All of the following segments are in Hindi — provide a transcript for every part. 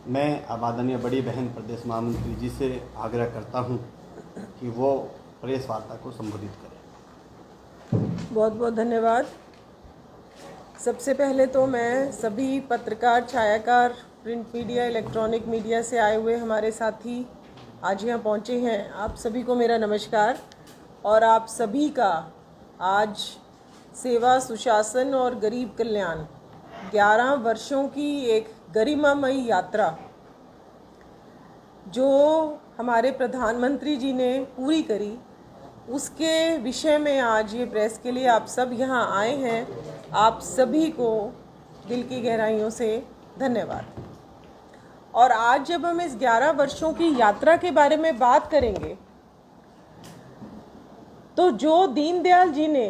मैं आदरणीय बड़ी बहन प्रदेश महामंत्री जी से आग्रह करता हूं कि वो प्रेस वार्ता को संबोधित करें। बहुत बहुत धन्यवाद। सबसे पहले तो मैं सभी पत्रकार, छायाकार, प्रिंट मीडिया, इलेक्ट्रॉनिक मीडिया से आए हुए हमारे साथी आज यहाँ पहुँचे हैं, आप सभी को मेरा नमस्कार। और आप सभी का आज सेवा, सुशासन और गरीब कल्याण 11 वर्षों की एक गरिमामयी यात्रा जो हमारे प्रधानमंत्री जी ने पूरी करी, उसके विषय में आज ये प्रेस के लिए आप सब यहाँ आए हैं। आप सभी को दिल की गहराइयों से धन्यवाद। और आज जब हम इस 11 वर्षों की यात्रा के बारे में बात करेंगे तो जो दीनदयाल जी ने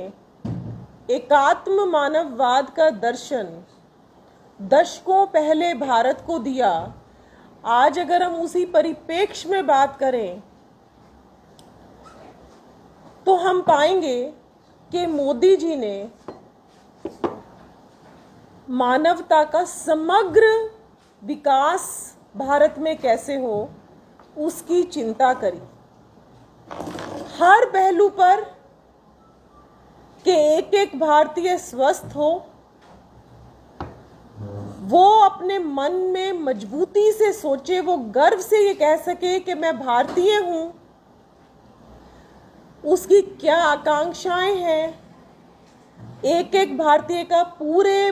एकात्म मानववाद का दर्शन दशकों पहले भारत को दिया, आज अगर हम उसी परिप्रेक्ष्य में बात करें तो हम पाएंगे कि मोदी जी ने मानवता का समग्र विकास भारत में कैसे हो उसकी चिंता करी। हर पहलू पर कि एक एक भारतीय स्वस्थ हो, वो अपने मन में मजबूती से सोचे, वो गर्व से ये कह सके कि मैं भारतीय हूं, उसकी क्या आकांक्षाएं हैं। एक एक भारतीय का पूरे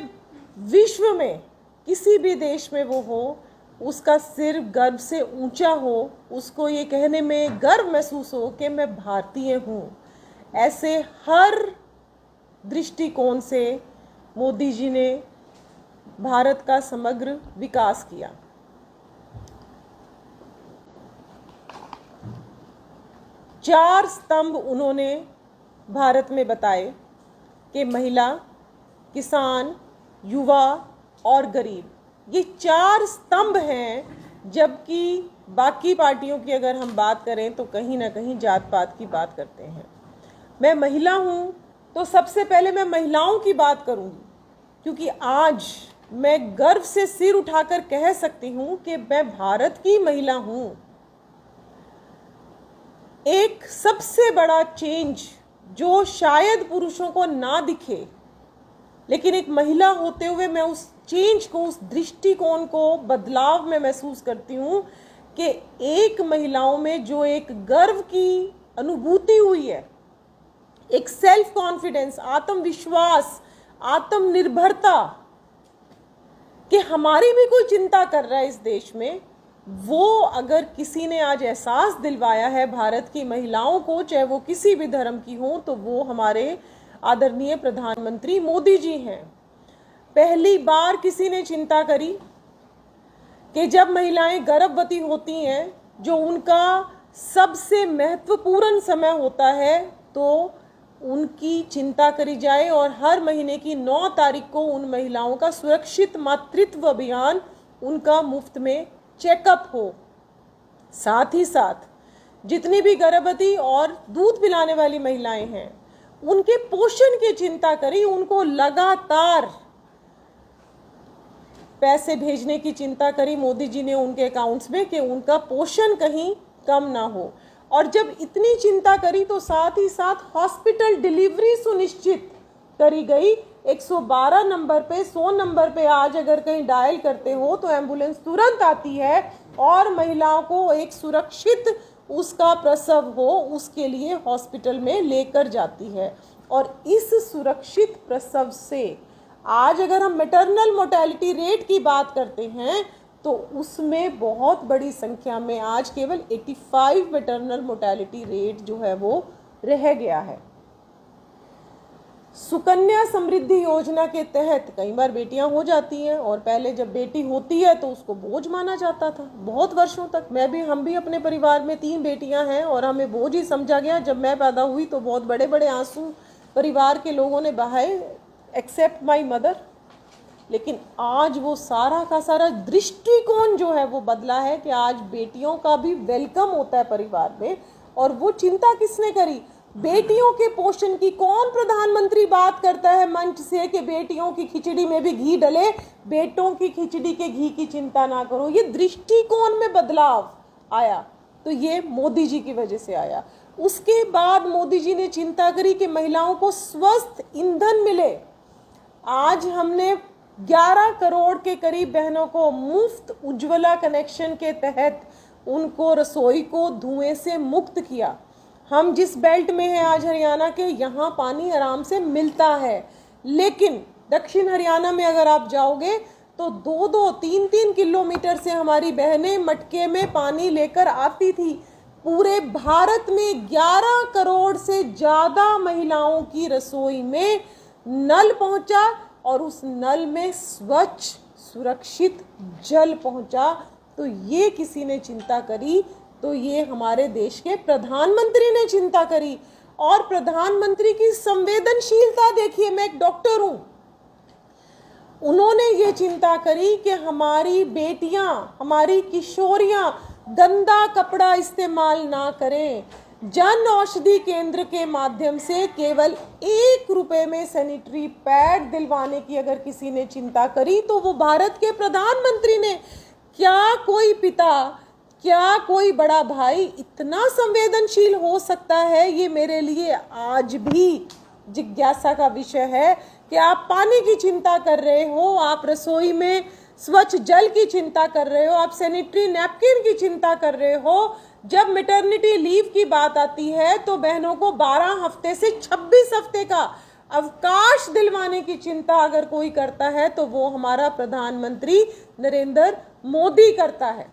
विश्व में किसी भी देश में वो हो, उसका सिर गर्व से ऊंचा हो, उसको ये कहने में गर्व महसूस हो कि मैं भारतीय हूँ। ऐसे हर दृष्टिकोण से मोदी जी ने भारत का समग्र विकास किया। चार स्तंभ उन्होंने भारत में बताए कि महिला, किसान, युवा और गरीब, ये 4 स्तंभ हैं। जबकि बाकी पार्टियों की अगर हम बात करें तो कहीं ना कहीं जात पात की बात करते हैं। मैं महिला हूँ तो सबसे पहले मैं महिलाओं की बात करूँगी, क्योंकि आज मैं गर्व से सिर उठाकर कह सकती हूँ कि मैं भारत की महिला हूँ। एक सबसे बड़ा चेंज जो शायद पुरुषों को ना दिखे, लेकिन एक महिला होते हुए मैं उस चेंज को, उस दृष्टिकोण को, बदलाव में महसूस करती हूँ कि एक महिलाओं में जो एक गर्व की अनुभूति हुई है, एक सेल्फ कॉन्फिडेंस, आत्मविश्वास, आत्मनिर्भरता कि हमारी भी कोई चिंता कर रहा है इस देश में, वो अगर किसी ने आज एहसास दिलवाया है भारत की महिलाओं को, चाहे वो किसी भी धर्म की हो, तो वो हमारे आदरणीय प्रधानमंत्री मोदी जी हैं। पहली बार किसी ने चिंता करी कि जब महिलाएं गर्भवती होती हैं, जो उनका सबसे महत्वपूर्ण समय होता है, तो उनकी चिंता करी जाए और हर महीने की 9 तारीख को उन महिलाओं का सुरक्षित मातृत्व अभियान, उनका मुफ्त में चेकअप हो। साथ ही साथ जितनी भी गर्भवती और दूध पिलाने वाली महिलाएं हैं, उनके पोषण की चिंता करी, उनको लगातार पैसे भेजने की चिंता करी मोदी जी ने उनके अकाउंट्स में कि उनका पोषण कहीं कम ना हो। और जब इतनी चिंता करी तो साथ ही साथ हॉस्पिटल डिलीवरी सुनिश्चित करी गई। 112 नंबर पे, 100 नंबर पे आज अगर कहीं डायल करते हो तो एम्बुलेंस तुरंत आती है और महिलाओं को एक सुरक्षित उसका प्रसव हो उसके लिए हॉस्पिटल में लेकर जाती है। और इस सुरक्षित प्रसव से आज अगर हम मैटरनल मोर्टेलिटी रेट की बात करते हैं तो उसमें बहुत बड़ी संख्या में आज केवल 85 मैटरनल मोर्टेलिटी रेट जो है वो रह गया है। सुकन्या समृद्धि योजना के तहत कई बार बेटियां हो जाती हैं और पहले जब बेटी होती है तो उसको बोझ माना जाता था बहुत वर्षों तक। हम भी अपने परिवार में 3 बेटियां हैं और हमें बोझ ही समझा गया। जब मैं पैदा हुई तो बहुत बड़े बड़े आंसू परिवार के लोगों ने बहाए, एक्सेप्ट माई मदर। लेकिन आज वो सारा का सारा दृष्टिकोण जो है वो बदला है कि आज बेटियों का भी वेलकम होता है परिवार में। और वो चिंता किसने करी? बेटियों के पोषण की कौन प्रधानमंत्री बात करता है मंच से कि बेटियों की खिचड़ी में भी घी डले, बेटों की खिचड़ी के घी की चिंता ना करो। ये दृष्टिकोण में बदलाव आया तो ये मोदी जी की वजह से आया। उसके बाद मोदी जी ने चिंता करी कि महिलाओं को स्वस्थ ईंधन मिले। आज हमने 11 करोड़ के करीब बहनों को मुफ्त उज्ज्वला कनेक्शन के तहत उनको रसोई को धुएं से मुक्त किया। हम जिस बेल्ट में हैं आज हरियाणा के, यहाँ पानी आराम से मिलता है, लेकिन दक्षिण हरियाणा में अगर आप जाओगे तो 2-2, 3-3 किलोमीटर से हमारी बहनें मटके में पानी लेकर आती थी। पूरे भारत में 11 करोड़ से ज़्यादा महिलाओं की रसोई में नल पहुंचा और उस नल में स्वच्छ सुरक्षित जल पहुंचा। तो ये किसी ने चिंता करी तो ये हमारे देश के प्रधानमंत्री ने चिंता करी। और प्रधानमंत्री की संवेदनशीलता देखिए, मैं एक डॉक्टर हूं, उन्होंने ये चिंता करी कि हमारी बेटियां, हमारी किशोरियां गंदा कपड़ा इस्तेमाल ना करें। जन औषधि केंद्र के माध्यम से केवल 1 रुपए में सैनिटरी पैड दिलवाने की अगर किसी ने चिंता करी तो वो भारत के प्रधानमंत्री ने। क्या कोई पिता, क्या कोई बड़ा भाई इतना संवेदनशील हो सकता है? ये मेरे लिए आज भी जिज्ञासा का विषय है कि आप पानी की चिंता कर रहे हो, आप रसोई में स्वच्छ जल की चिंता कर रहे हो, आप सैनिटरी नैपकिन की चिंता कर रहे हो। जब मैटरनिटी लीव की बात आती है तो बहनों को 12 हफ्ते से 26 हफ्ते का अवकाश दिलवाने की चिंता अगर कोई करता है तो वो हमारा प्रधानमंत्री नरेंद्र मोदी करता है।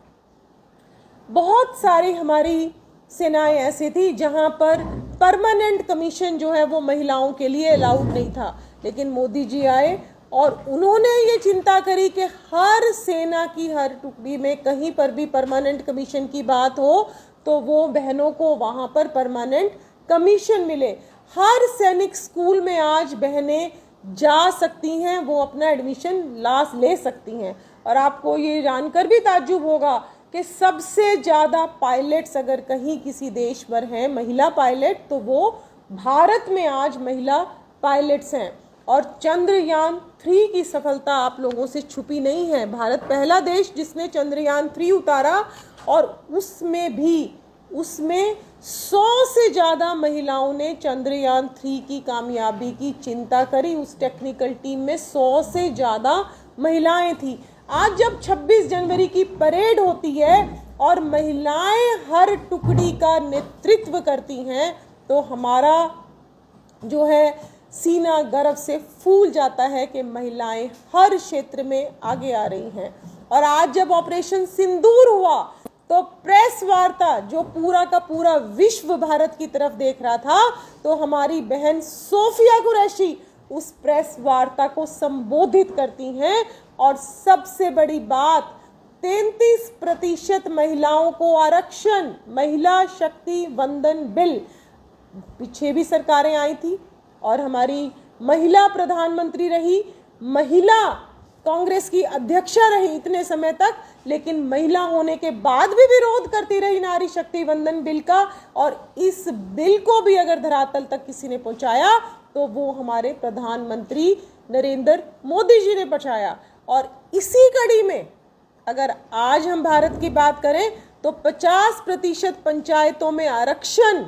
बहुत सारी हमारी सेनाएं ऐसी थी जहां पर परमानेंट कमीशन जो है वो महिलाओं के लिए अलाउड नहीं था, लेकिन मोदी जी आए और उन्होंने ये चिंता करी कि हर सेना की हर टुकड़ी में कहीं पर भी परमानेंट कमीशन की बात हो तो वो बहनों को वहाँ पर परमानेंट कमीशन मिले। हर सैनिक स्कूल में आज बहनें जा सकती हैं, वो अपना एडमिशन ले सकती हैं। और आपको ये जानकर भी ताज्जुब होगा कि सबसे ज़्यादा पायलट्स अगर कहीं किसी देश पर हैं महिला पायलट तो वो भारत में आज महिला पायलट्स हैं। और चंद्रयान 3 की सफलता आप लोगों से छुपी नहीं है। भारत पहला देश जिसने चंद्रयान 3 उतारा और उसमें 100 से ज़्यादा महिलाओं ने चंद्रयान 3 की कामयाबी की चिंता करी। उस टेक्निकल टीम में 100 से ज़्यादा महिलाएं थी। आज जब 26 जनवरी की परेड होती है और महिलाएं हर टुकड़ी का नेतृत्व करती हैं तो हमारा जो है सीना गर्व से फूल जाता है कि महिलाएं हर क्षेत्र में आगे आ रही हैं। और आज जब ऑपरेशन सिंदूर हुआ तो प्रेस वार्ता जो पूरा का पूरा विश्व भारत की तरफ देख रहा था तो हमारी बहन सोफिया कुरैशी उस प्रेस वार्ता को संबोधित करती हैं। और सबसे बड़ी बात, 33% महिलाओं को आरक्षण, महिला शक्ति वंदन बिल, पीछे भी सरकारें आई थी और हमारी महिला प्रधानमंत्री रही, महिला कांग्रेस की अध्यक्षा रही इतने समय तक, लेकिन महिला होने के बाद भी विरोध करती रही नारी शक्ति वंदन बिल का। और इस बिल को भी अगर धरातल तक किसी ने पहुंचाया तो वो हमारे प्रधानमंत्री नरेंद्र मोदी जी ने पहुंचाया। और इसी कड़ी में अगर आज हम भारत की बात करें तो 50% पंचायतों में आरक्षण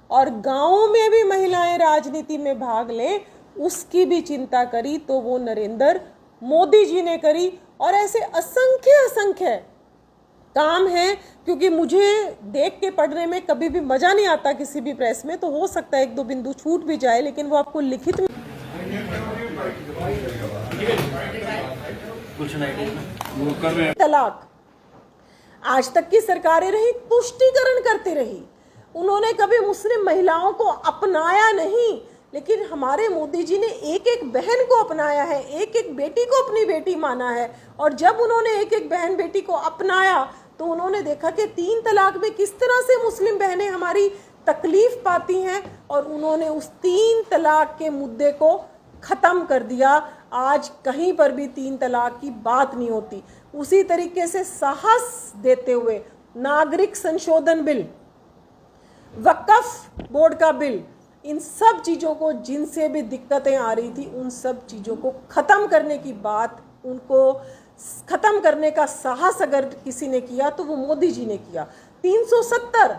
और गांवों में भी महिलाएं राजनीति में भाग लें, उसकी भी चिंता करी तो वो नरेंद्र मोदी जी ने करी। और ऐसे असंख्य काम हैं, क्योंकि मुझे देख के पढ़ने में कभी भी मजा नहीं आता किसी भी प्रेस में, तो हो सकता है 1-2 बिंदु छूट भी जाए, लेकिन वो आपको लिखित में तलाक आज तक की सरकारें रही तुष्टीकरण करती रही, उन्होंने कभी मुस्लिम महिलाओं को अपनाया नहीं। लेकिन हमारे मोदी जी ने एक एक बहन को अपनाया है, एक एक बेटी को अपनी बेटी माना है। और जब उन्होंने एक एक बहन बेटी को अपनाया तो उन्होंने देखा कि 3 तलाक में किस तरह से मुस्लिम बहनें हमारी तकलीफ पाती हैं और उन्होंने उस 3 तलाक के मुद्दे को ख़त्म कर दिया। आज कहीं पर भी 3 तलाक की बात नहीं होती। उसी तरीके से साहस देते हुए नागरिक संशोधन बिल, वक्फ बोर्ड का बिल, इन सब चीज़ों को, जिनसे भी दिक्कतें आ रही थी, उन सब चीज़ों को ख़त्म करने की बात, उनको ख़त्म करने का साहस अगर किसी ने किया तो वो मोदी जी ने किया। 370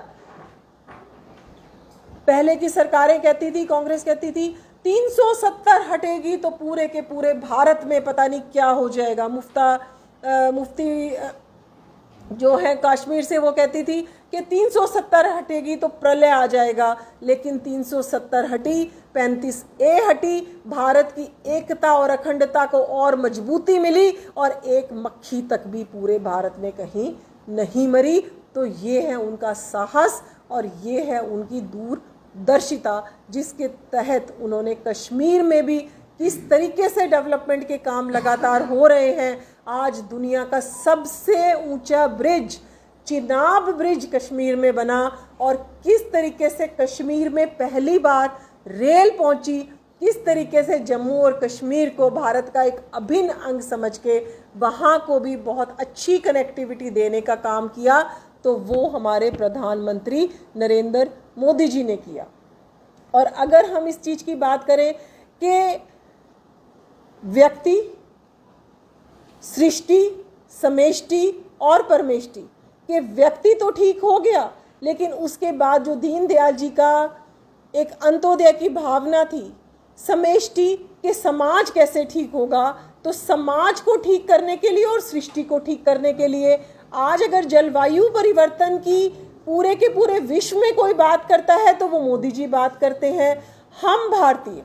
पहले की सरकारें कहती थी, कांग्रेस कहती थी 370 हटेगी तो पूरे के पूरे भारत में पता नहीं क्या हो जाएगा। मुफ्ती जो है कश्मीर से, वो कहती थी कि 370 हटेगी तो प्रलय आ जाएगा, लेकिन 370 हटी, 35A हटी, भारत की एकता और अखंडता को और मजबूती मिली और एक मक्खी तक भी पूरे भारत में कहीं नहीं मरी। तो ये है उनका साहस और ये है उनकी दूरदर्शिता, जिसके तहत उन्होंने कश्मीर में भी किस तरीके से डेवलपमेंट के काम लगातार हो रहे हैं। आज दुनिया का सबसे ऊंचा ब्रिज, चिनाब ब्रिज कश्मीर में बना और किस तरीके से कश्मीर में पहली बार रेल पहुंची, किस तरीके से जम्मू और कश्मीर को भारत का एक अभिन्न अंग समझ के वहाँ को भी बहुत अच्छी कनेक्टिविटी देने का काम किया, तो वो हमारे प्रधानमंत्री नरेंद्र मोदी जी ने किया। और अगर हम इस चीज़ की बात करें कि व्यक्ति, सृष्टि, समेष्टि और परमेष्टि, कि व्यक्ति तो ठीक हो गया, लेकिन उसके बाद जो दीनदयाल जी का एक अंत्योदय की भावना थी, समेष्टि के समाज कैसे ठीक होगा, तो समाज को ठीक करने के लिए और सृष्टि को ठीक करने के लिए आज अगर जलवायु परिवर्तन की पूरे के पूरे विश्व में कोई बात करता है तो वो मोदी जी बात करते हैं। हम भारतीय,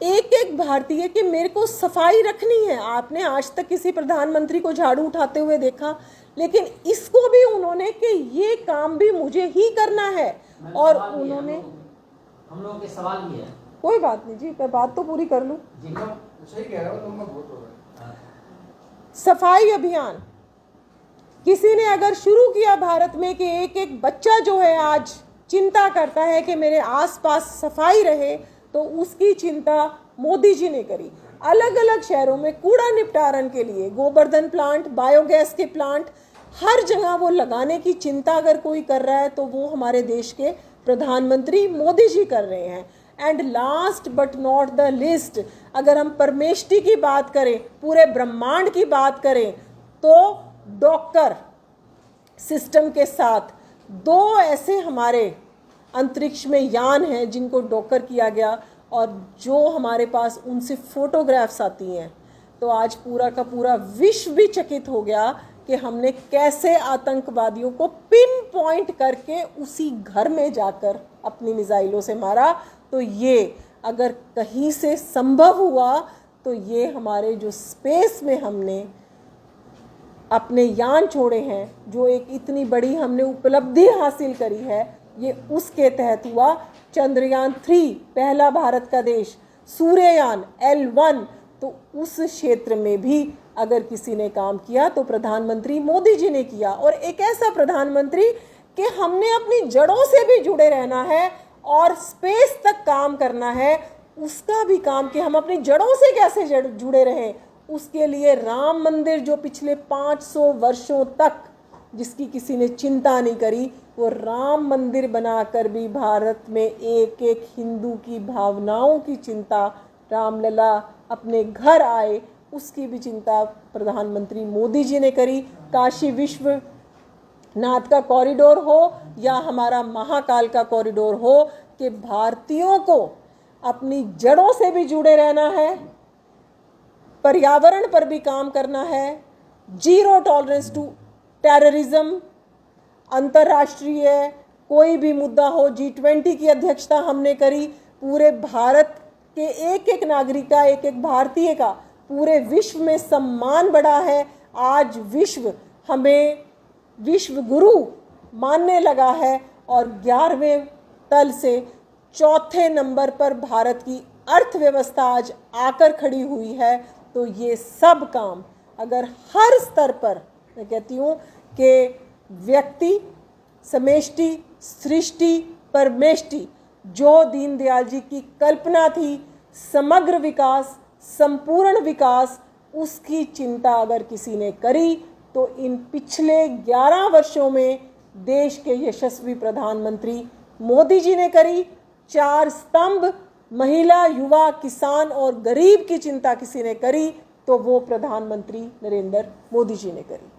एक एक भारतीय कि मेरे को सफाई रखनी है। आपने आज तक किसी प्रधानमंत्री को झाड़ू उठाते हुए देखा, लेकिन इसको भी उन्होंने कि ये काम भी मुझे ही करना है। और उन्होंने, हम लोगों के सवाल ये है, कोई बात नहीं जी, मैं बात तो पूरी कर लूं। सही कह रहे हो, तुम बहुत हो रहे हैं। सफाई अभियान किसी ने अगर शुरू किया भारत में कि एक एक बच्चा जो है आज चिंता करता है कि मेरे आसपास सफाई रहे, तो उसकी चिंता मोदी जी ने करी। अलग अलग शहरों में कूड़ा निपटारण के लिए गोवर्धन प्लांट, बायोगैस के प्लांट, हर जगह वो लगाने की चिंता अगर कोई कर रहा है तो वो हमारे देश के प्रधानमंत्री मोदी जी कर रहे हैं। And last but not the list, अगर हम परमेष्टि की बात करें, पूरे ब्रह्मांड की बात करें, तो डॉक्टर सिस्टम के साथ 2 ऐसे हमारे अंतरिक्ष में यान हैं जिनको डॉकर किया गया, और जो हमारे पास उनसे फोटोग्राफ्स आती हैं, तो आज पूरा का पूरा विश्व भी चकित हो गया कि हमने कैसे आतंकवादियों को पिन पॉइंट करके उसी घर में जाकर अपनी मिसाइलों से मारा। तो ये अगर कहीं से संभव हुआ तो ये हमारे जो स्पेस में हमने अपने यान छोड़े हैं, जो एक इतनी बड़ी हमने उपलब्धि हासिल करी है, ये उसके तहत हुआ। चंद्रयान 3 पहला भारत का देश, सूर्ययान L1, तो उस क्षेत्र में भी अगर किसी ने काम किया तो प्रधानमंत्री मोदी जी ने किया। और एक ऐसा प्रधानमंत्री कि हमने अपनी जड़ों से भी जुड़े रहना है और स्पेस तक काम करना है, उसका भी काम कि हम अपनी जड़ों से कैसे जुड़े रहें। उसके लिए राम मंदिर जो पिछले 500 वर्षों तक जिसकी किसी ने चिंता नहीं करी, वो राम मंदिर बनाकर भी भारत में एक एक हिंदू की भावनाओं की चिंता, रामलला अपने घर आए उसकी भी चिंता प्रधानमंत्री मोदी जी ने करी। काशी विश्वनाथ का कॉरिडोर हो या हमारा महाकाल का कॉरिडोर हो, कि भारतीयों को अपनी जड़ों से भी जुड़े रहना है, पर्यावरण पर भी काम करना है, जीरो टॉलरेंस टू टेररिज्म, अंतर्राष्ट्रीय कोई भी मुद्दा हो। G20 की अध्यक्षता हमने करी, पूरे भारत के एक एक नागरिक का, एक एक भारतीय का पूरे विश्व में सम्मान बढ़ा है। आज विश्व हमें विश्व गुरु मानने लगा है और 11वें तल से 4थे नंबर पर भारत की अर्थव्यवस्था आज आकर खड़ी हुई है। तो ये सब काम अगर हर स्तर पर, मैं कहती हूँ कि व्यक्ति, समेष्टि, सृष्टि, परमेष्टि, जो दीनदयाल जी की कल्पना थी, समग्र विकास, संपूर्ण विकास, उसकी चिंता अगर किसी ने करी तो इन पिछले 11 वर्षों में देश के यशस्वी प्रधानमंत्री मोदी जी ने करी। 4 स्तंभ, महिला, युवा, किसान और गरीब की चिंता किसी ने करी तो वो प्रधानमंत्री नरेंद्र मोदी जी ने करी।